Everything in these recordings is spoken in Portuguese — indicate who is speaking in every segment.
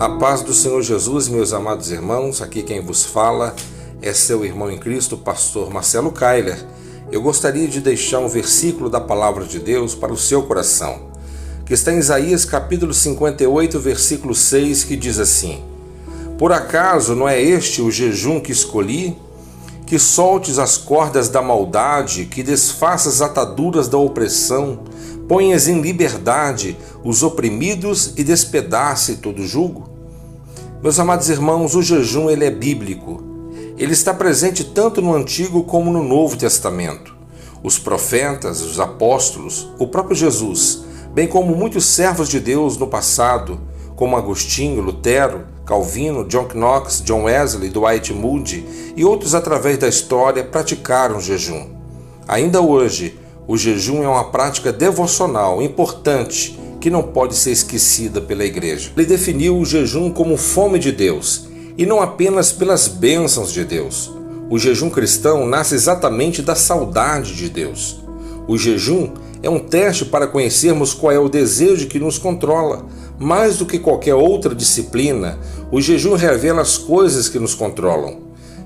Speaker 1: A paz do Senhor Jesus, meus amados irmãos, aqui quem vos fala é seu irmão em Cristo, pastor Marcelo Keiler. Eu gostaria de deixar um versículo da palavra de Deus para o seu coração, que está em Isaías capítulo 58, versículo 6, que diz assim: Por acaso não é este o jejum que escolhi? Que soltes as cordas da maldade, que desfaças as ataduras da opressão, ponhas em liberdade os oprimidos e despedace todo jugo? Meus amados irmãos, o jejum ele é bíblico. Ele está presente tanto no Antigo como no Novo Testamento. Os profetas, os apóstolos, o próprio Jesus, bem como muitos servos de Deus no passado, como Agostinho, Lutero, Calvino, John Knox, John Wesley, Dwight Moody e outros através da história praticaram jejum. Ainda hoje, o jejum é uma prática devocional importante que não pode ser esquecida pela igreja. Ele definiu o jejum como fome de Deus e não apenas pelas bênçãos de Deus. O jejum cristão nasce exatamente da saudade de Deus. O jejum é um teste para conhecermos qual é o desejo que nos controla. Mais do que qualquer outra disciplina, o jejum revela as coisas que nos controlam.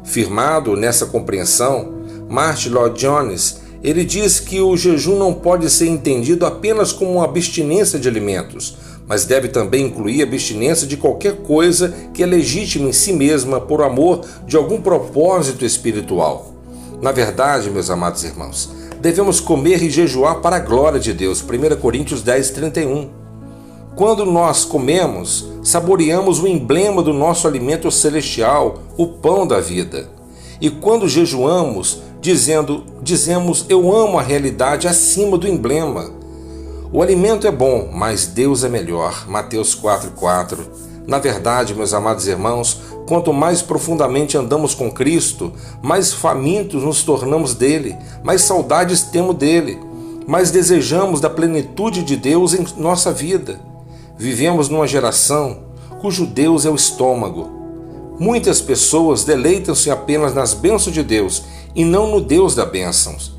Speaker 1: Firmado nessa compreensão, Martyn Lloyd-Jones, ele diz que o jejum não pode ser entendido apenas como uma abstinência de alimentos, mas deve também incluir a abstinência de qualquer coisa que é legítima em si mesma por amor de algum propósito espiritual. Na verdade, meus amados irmãos, devemos comer e jejuar para a glória de Deus. 1 Coríntios 10, 31. Quando nós comemos, saboreamos o emblema do nosso alimento celestial, o pão da vida. E quando jejuamos, dizemos, eu amo a realidade acima do emblema. O alimento é bom, mas Deus é melhor. Mateus 4,4. Na verdade, meus amados irmãos, quanto mais profundamente andamos com Cristo, mais famintos nos tornamos dele, mais saudades temos dele, mais desejamos da plenitude de Deus em nossa vida. Vivemos numa geração cujo Deus é o estômago. Muitas pessoas deleitam-se apenas nas bênçãos de Deus e não no Deus das bênçãos.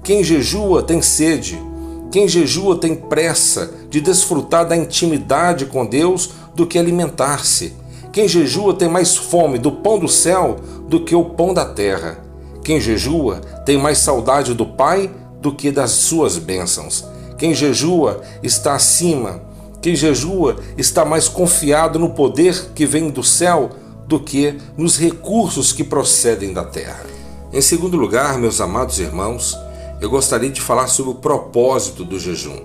Speaker 1: Quem jejua tem sede, quem jejua tem pressa de desfrutar da intimidade com Deus do que alimentar-se. Quem jejua tem mais fome do pão do céu do que o pão da terra. Quem jejua tem mais saudade do Pai do que das suas bênçãos. Quem jejua está acima, quem jejua está mais confiado no poder que vem do céu do que nos recursos que procedem da terra. Em segundo lugar, meus amados irmãos, eu gostaria de falar sobre o propósito do jejum.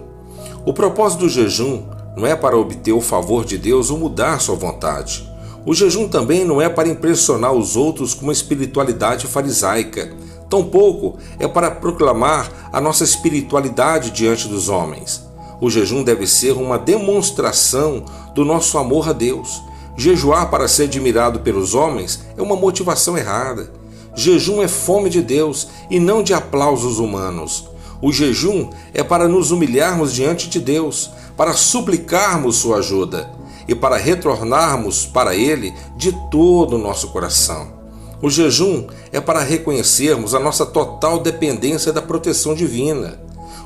Speaker 1: O propósito do jejum não é para obter o favor de Deus ou mudar sua vontade. O jejum também não é para impressionar os outros com uma espiritualidade farisaica. Tampouco é para proclamar a nossa espiritualidade diante dos homens. O jejum deve ser uma demonstração do nosso amor a Deus. Jejuar para ser admirado pelos homens é uma motivação errada. Jejum é fome de Deus e não de aplausos humanos. O jejum é para nos humilharmos diante de Deus, para suplicarmos sua ajuda e para retornarmos para Ele de todo o nosso coração. O jejum é para reconhecermos a nossa total dependência da proteção divina.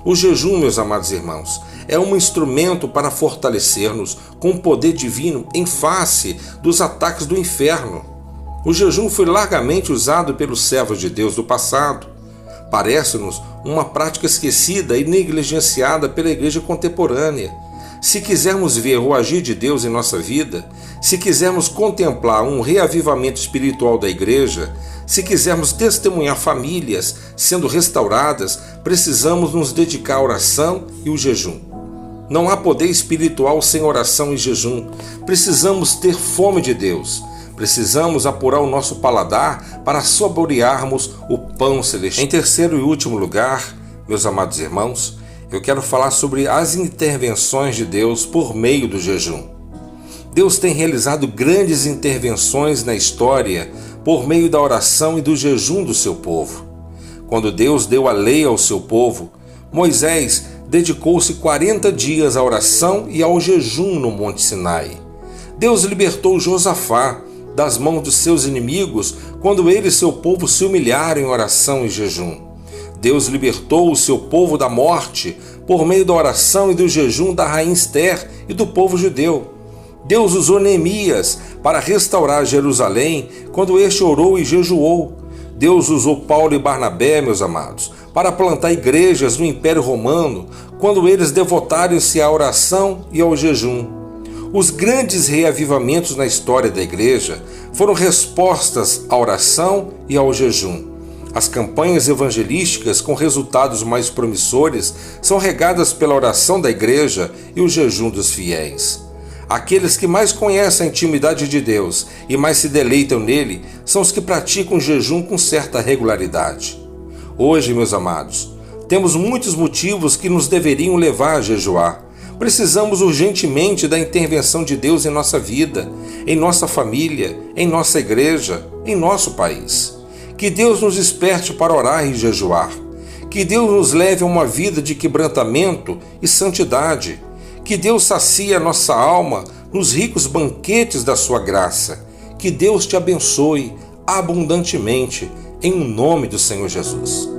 Speaker 1: O jejum, meus amados irmãos, é um instrumento para fortalecer-nos com o poder divino em face dos ataques do inferno. O jejum foi largamente usado pelos servos de Deus do passado. Parece-nos uma prática esquecida e negligenciada pela igreja contemporânea. Se quisermos ver o agir de Deus em nossa vida, se quisermos contemplar um reavivamento espiritual da igreja, se quisermos testemunhar famílias sendo restauradas, precisamos nos dedicar à oração e ao jejum. Não há poder espiritual sem oração e jejum. Precisamos ter fome de Deus. Precisamos apurar o nosso paladar para saborearmos o pão celestial. Em terceiro e último lugar, meus amados irmãos, eu quero falar sobre as intervenções de Deus por meio do jejum. Deus tem realizado grandes intervenções na história por meio da oração e do jejum do seu povo. Quando Deus deu a lei ao seu povo, Moisés dedicou-se 40 dias à oração e ao jejum no Monte Sinai. Deus libertou Josafá das mãos dos seus inimigos quando ele e seu povo se humilharam em oração e jejum. Deus libertou o seu povo da morte por meio da oração e do jejum da rainha Ester e do povo judeu. Deus usou Neemias para restaurar Jerusalém quando este orou e jejuou. Deus usou Paulo e Barnabé, meus amados, para plantar igrejas no Império Romano quando eles devotaram-se à oração e ao jejum. Os grandes reavivamentos na história da igreja foram respostas à oração e ao jejum. As campanhas evangelísticas com resultados mais promissores são regadas pela oração da igreja e o jejum dos fiéis. Aqueles que mais conhecem a intimidade de Deus e mais se deleitam nele são os que praticam jejum com certa regularidade. Hoje, meus amados, temos muitos motivos que nos deveriam levar a jejuar. Precisamos urgentemente da intervenção de Deus em nossa vida, em nossa família, em nossa igreja, em nosso país. Que Deus nos desperte para orar e jejuar. Que Deus nos leve a uma vida de quebrantamento e santidade. Que Deus sacie a nossa alma nos ricos banquetes da sua graça. Que Deus te abençoe abundantemente, em nome do Senhor Jesus.